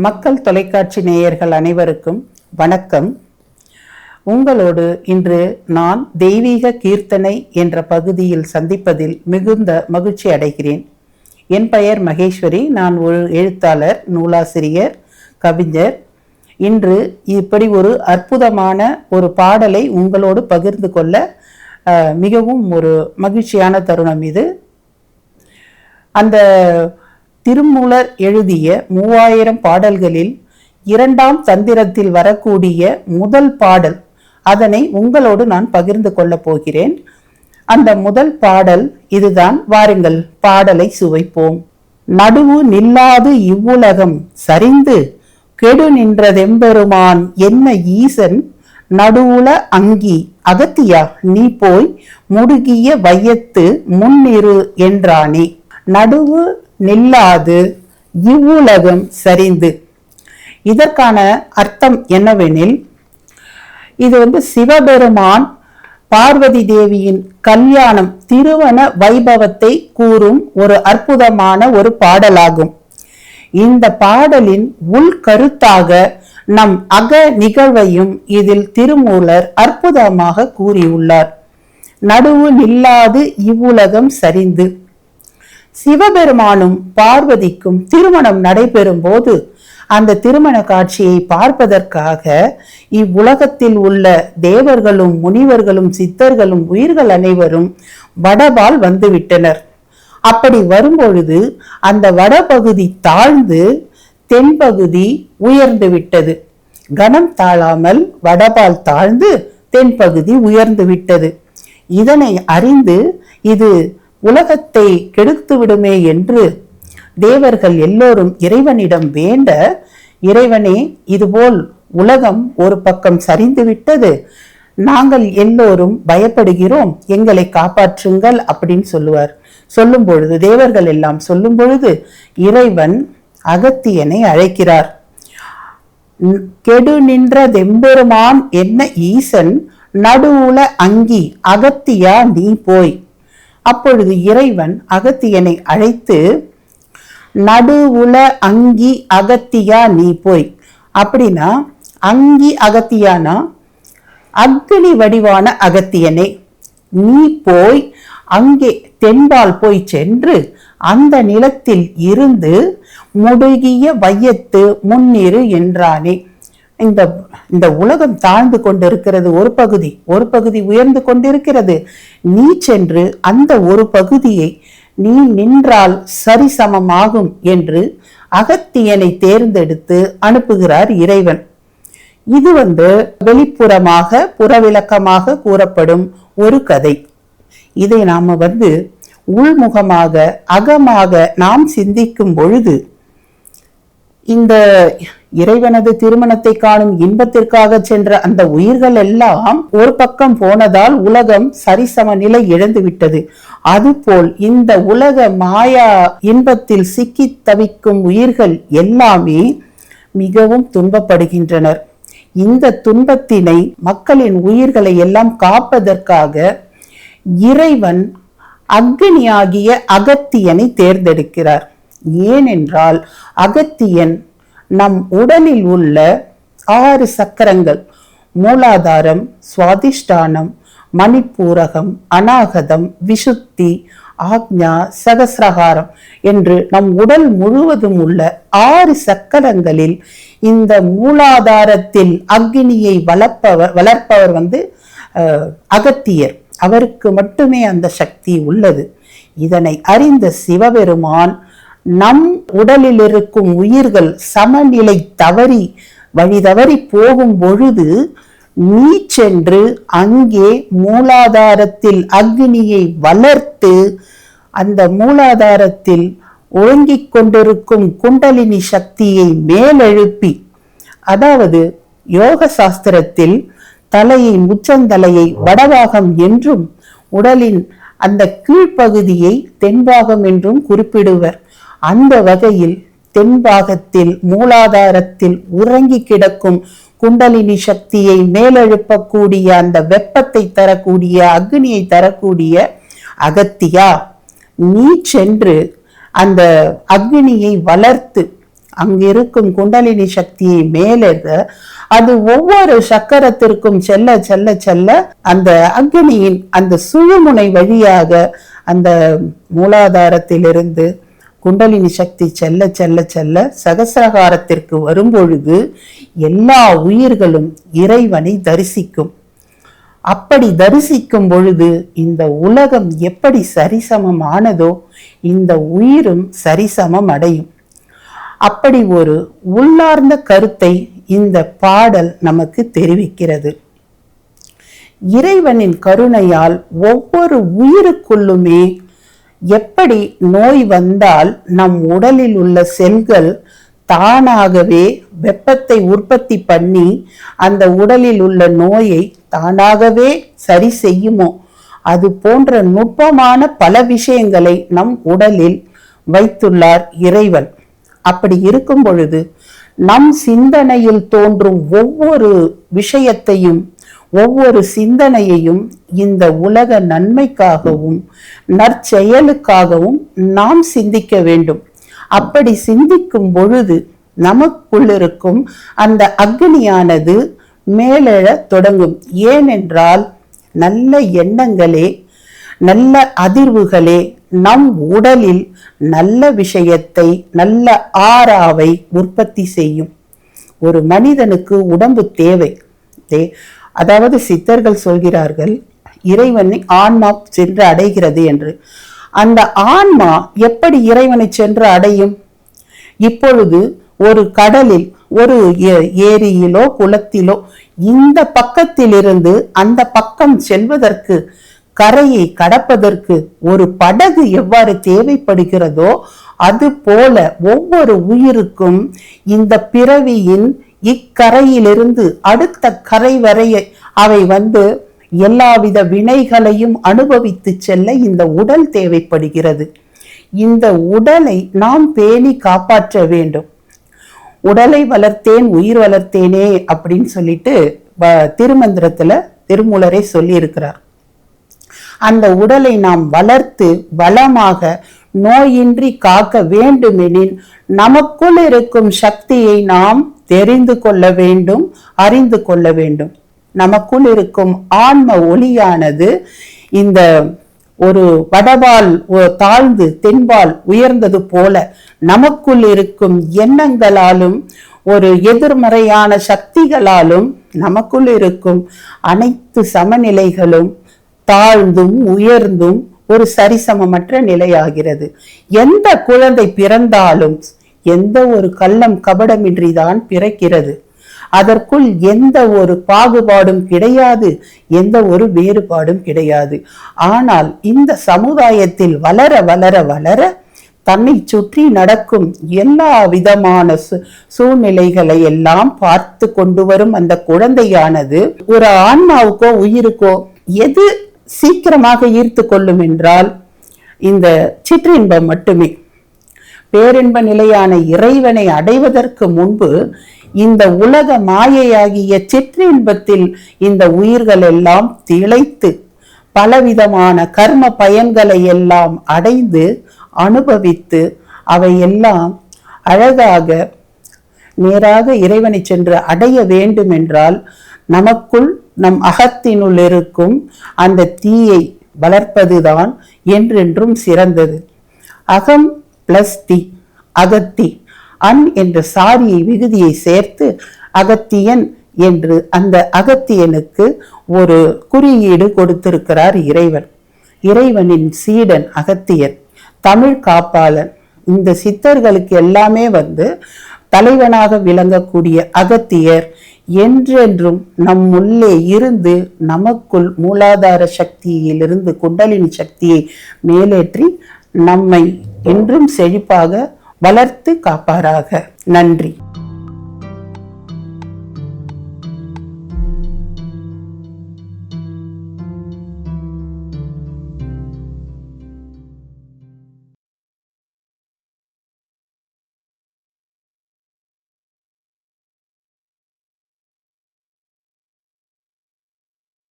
மக்கள் தொலைக்காட்சி நேயர்கள் அனைவருக்கும் வணக்கம். உங்களோடு இன்று நான் தெய்வீக கீர்த்தனை என்ற பகுதியில் சந்திப்பதில் மிகுந்த மகிழ்ச்சி அடைகிறேன். என் பெயர் மகேஸ்வரி. நான் ஒரு எழுத்தாளர், நூலாசிரியர், கவிஞர். இன்று இப்படி ஒரு அற்புதமான ஒரு பாடலை உங்களோடு பகிர்ந்து கொள்ள மிகவும் ஒரு மகிழ்ச்சியான தருணம் இது. அந்த திருமூலர் எழுதிய 3000 பாடல்களில் 2ஆம் தந்திரத்தில் வரக்கூடிய முதல் பாடல், அதனை உங்களோடு நான் பகிர்ந்து கொள்ளப் போகிறேன். அந்த முதல் பாடல் இதுதான். வாருங்கள், பாடலை சுவைப்போம். நடுவு நில்லாது இவ்வுலகம் சரிந்து கெடு நின்றதெம்பெருமான் என்ன ஈசன் நடுவுல அங்கி அகத்தியா நீ போய் முடுகிய வையத்து முன்னிரு என்றானே. நடுவு நில்லாது இவ்வுலகம் சரிந்து, இதற்கான அர்த்தம் என்னவெனில், இது சிவபெருமான் பார்வதி தேவியின் கல்யாணம், திருமண வைபவத்தை கூறும் ஒரு அற்புதமான ஒரு பாடலாகும். இந்த பாடலின் உள்கருத்தாக நம் அக நிகழ்வையும் இதில் திருமூலர் அற்புதமாக கூறியுள்ளார். நடுவு நில்லாது இவ்வுலகம் சரிந்து. சிவபெருமானும் பார்வதிக்கும் திருமணம் நடைபெறும் போது அந்த திருமண காட்சியை பார்ப்பதற்காக இவ்வுலகத்தில் உள்ள தேவர்களும் முனிவர்களும் சித்தர்களும் உயிர்கள் அனைவரும் வடபால் வந்துவிட்டனர். அப்படி வரும்பொழுது அந்த வடபகுதி தாழ்ந்து தென்பகுதி உயர்ந்து விட்டது. கனம் தாழாமல் வடபால் தாழ்ந்து தென்பகுதி உயர்ந்து விட்டது. இதனை அறிந்து இது உலகத்தை கெடுத்து விடுமே என்று தேவர்கள் எல்லோரும் இறைவனிடம் வேண்ட, இறைவனே இதுபோல் உலகம் ஒரு பக்கம் சரிந்து விட்டது, நாங்கள் எல்லோரும் பயப்படுகிறோம், எங்களை காப்பாற்றுங்கள் அப்படின்னு சொல்லுவார். சொல்லும் பொழுது, தேவர்கள் எல்லாம் சொல்லும் பொழுது இறைவன் அகத்தியனை அழைக்கிறார். கெடு நின்ற தெம்பெருமான் என்ன ஈசன் நடுவுல அங்கி அகத்தியா நீ போய். அப்பொழுது இறைவன் அகத்தியனை அழைத்து, நடுவுல அங்கி அகத்தியா நீ போய். அப்படின்னா அங்கி அகத்தியானா அக்னி வடிவான அகத்தியனே, நீ போய் அங்கே தென்பால் போய் சென்று அந்த நிலத்தில் இருந்து முடுகிய வையத்து முன்னிரு என்றானே. இந்த உலகம் தாழ்ந்து கொண்டிருக்கிறது, ஒரு பகுதி உயர்ந்து கொண்டிருக்கிறது. நீ சென்று அந்த ஒரு பகுதியை நீ நின்றால் சரிசமமாகும் என்று அகத்தியனை தேர்ந்தெடுத்து அனுப்புகிறார் இறைவன். இது வெளிப்புறமாக புறவிளக்கமாக கூறப்படும் ஒரு கதை. இதை நாம உள்முகமாக அகமாக நாம் சிந்திக்கும் பொழுது, இந்த இறைவனது திருமணத்தை காணும் இன்பத்திற்காக சென்ற அந்த உயிர்கள் எல்லாம் ஒரு பக்கம் போனதால் உலகம் சரிசம நிலை இழந்து விட்டது. அதுபோல் இந்த உலக மாயா இன்பத்தில் சிக்கி தவிக்கும் உயிர்கள் எல்லாமே மிகவும் துன்பப்படுகின்றனர். இந்த துன்பத்தினை, மக்களின் உயிர்களை எல்லாம் காப்பதற்காக இறைவன் அக்னியாகிய அகத்தியனை தேர்ந்தெடுக்கிறார். ஏனென்றால் அகத்தியன் நம் உடலில் உள்ள 6 சக்கரங்கள், மூலாதாரம், சுவாதிஷ்டானம், மணிப்பூரகம், அநாகதம், விசுத்தி, ஆக்ஞா, சகசிரகாரம் என்று நம் உடல் முழுவதும் உள்ள 6 சக்கரங்களில் இந்த மூலாதாரத்தில் அக்னியை வளர்ப்பவர் அகத்தியர். அவருக்கு மட்டுமே அந்த சக்தி உள்ளது. இதனை அறிந்த சிவபெருமான் நம் உடலில் இருக்கும் உயிர்கள் சமநிலை தவறி வழி தவறி போகும் பொழுது நீ சென்று அங்கே மூலாதாரத்தில் அக்னியை வளர்த்து அந்த மூலாதாரத்தில் ஒழுங்கிக் கொண்டிருக்கும் குண்டலினி சக்தியை மேலெழுப்பி, அதாவது யோக சாஸ்திரத்தில் தலையை, உச்சந்தலையை வடபாகம் என்றும் உடலின் அந்த கீழ்ப்பகுதியை தென்பாகம் என்றும் குறிப்பிடுவர். அந்த வகையில் தென்பாகத்தில் மூலாதாரத்தில் உறங்கி கிடக்கும் குண்டலினி சக்தியை மேலெழுப்பக்கூடிய, அந்த வெப்பத்தை தரக்கூடிய, அக்னியை தரக்கூடிய அகத்தியா, நீ சென்று அந்த அக்னியை வளர்த்து அங்கிருக்கும் குண்டலினி சக்தியை மேலேற அது ஒவ்வொரு சக்கரத்திற்கும் செல்ல செல்ல செல்ல அந்த அக்னியின் அந்த சுழுமுனை வழியாக அந்த மூலாதாரத்திலிருந்து குண்டலினி சக்தி செல்ல செல்ல செல்ல சகசிரகாரத்திற்கு வரும்பொழுது எல்லா உயிர்களும் இறைவனை தரிசிக்கும். அப்படி தரிசிக்கும் பொழுது இந்த உலகம் எப்படி சரிசமமானதோ இந்த உயிரும் சரிசமம் அடையும். அப்படி ஒரு உள்ளார்ந்த கருத்தை இந்த பாடல் நமக்கு தெரிவிக்கிறது. இறைவனின் கருணையால் ஒவ்வொரு உயிருக்குள்ளுமே எப்படி நோய் வந்தால் நம் உடலில் உள்ள செல்கள் தானாகவே வெப்பத்தை உற்பத்தி பண்ணி அந்த உடலில் உள்ள நோயை தானாகவே சரி செய்யுமோ, அது போன்ற நுட்பமான பல விஷயங்களை நம் உடலில் வைத்துள்ளார் இறைவன். அப்படி இருக்கும் பொழுது நம் சிந்தனையில் தோன்றும் ஒவ்வொரு விஷயத்தையும் ஒவ்வொரு சிந்தனையையும் இந்த உலக நன்மைக்காகவும் நற்செயலுக்காகவும் நாம் சிந்திக்க வேண்டும். அப்படி சிந்திக்கும் பொழுது நமக்குள் இருக்கும் அந்த அக்னியானது மேலெழ தொடங்கும். ஏனென்றால் நல்ல எண்ணங்களே நல்ல அதிர்வுகளே நம் உடலில் நல்ல விஷயத்தை நல்ல ஆறாவை உற்பத்தி செய்யும். ஒரு மனிதனுக்கு உடம்பு தேவை. அதாவது சித்தர்கள் சொல்கிறார்கள் இறைவனை ஆன்மா சென்று அடைகிறது என்று. அந்த ஆன்மா எப்படி இறைவனை சென்று அடையும்? இப்பொழுது ஒரு கடலில் ஒரு ஏரியிலோ குளத்திலோ இந்த பக்கத்திலிருந்து அந்த பக்கம் செல்வதற்கு கரையை கடப்பதற்கு ஒரு படகு எவ்வாறு தேவைப்படுகிறதோ அது போல ஒவ்வொரு உயிருக்கும் இந்த பிறவியின் இக்கரையிலிருந்து அடுத்த கரை வரை அவை எல்லாவித வினைகளையும் அனுபவித்து செல்ல இந்த உடல் தேவைப்படுகிறது. இந்த உடலை நாம் பேணி காப்பாற்ற வேண்டும். உடலை வளர்த்தேன் உயிர் வளர்த்தேனே அப்படின்னு சொல்லிட்டு திருமந்திரத்துல திருமூலரே சொல்லி இருக்கிறார். அந்த உடலை நாம் வளர்த்து வளமாக நோயின்றி காக்க வேண்டுமெனில் நமக்குள் இருக்கும் சக்தியை நாம் தெரிந்து கொள்ள வேண்டும், அறிந்து கொள்ள வேண்டும். நமக்குள் இருக்கும் ஆன்ம ஒளியானது இந்த ஒரு வடபால் தாழ்ந்து தென்பால் உயர்ந்தது போல நமக்குள் இருக்கும் எண்ணங்களாலும் ஒரு எதிர்மறையான சக்திகளாலும் நமக்குள் இருக்கும் அனைத்து சமநிலைகளும் தாழ்ந்தும் உயர்ந்தும் ஒரு சரிசமமற்ற நிலையாகிறது. எந்த குழந்தை பிறந்தாலும் எந்த ஒரு கள்ளம் கபடமின்றி தான் பிறக்கிறது. அதற்குள் எந்த ஒரு பாகுபாடும் கிடையாது, எந்த ஒரு வேறுபாடும் கிடையாது. ஆனால் இந்த சமுதாயத்தில் வளர வளர வளர தன்னை சுற்றி நடக்கும் எல்லா விதமான சூழ்நிலைகளை எல்லாம் பார்த்து கொண்டு வரும் அந்த குழந்தையானது ஒரு ஆன்மாவுக்கோ உயிருக்கோ எது சீக்கிரமாக ஈர்த்து கொள்ளும் என்றால் இந்த சிற்றின்பம் மட்டுமே. பேரின்ப நிலையான இறைவனை அடைவதற்கு முன்பு இந்த உலக மாயையாகிய சிற்றின்பத்தில் இந்த உயிர்கள் எல்லாம் திளைத்து பலவிதமான கர்ம பயன்களை எல்லாம் அடைந்து அனுபவித்து அவையெல்லாம் அழகாக நேராக இறைவனை சென்று அடைய வேண்டும் என்றால் நமக்குள் நம் அகத்தினுள் இருக்கும் அந்த தீயை வளர்ப்பதுதான் என்றென்றும் சிறந்தது. அகம் பிளஸ் தி, அகத்தி. அன் என்ற சாரியை விகுதியை சேர்த்து அகத்தியன் என்று அந்த அகத்தியனுக்கு ஒரு குறியீடு கொடுத்திருக்கிறார் இறைவன். இறைவனின் சீடன் அகத்தியன், தமிழ் காப்பாளன். இந்த சித்தர்களுக்கு எல்லாமே தலைவனாக விளங்கக்கூடிய அகத்தியர் என்றென்றும் நம் உள்ளே இருந்து நமக்குள் மூலாதார சக்தியிலிருந்து குண்டலினி சக்தியை மேலேற்றி நம்மை என்றும் செழிப்பாக வளர்த்து காப்பாராக. நன்றி.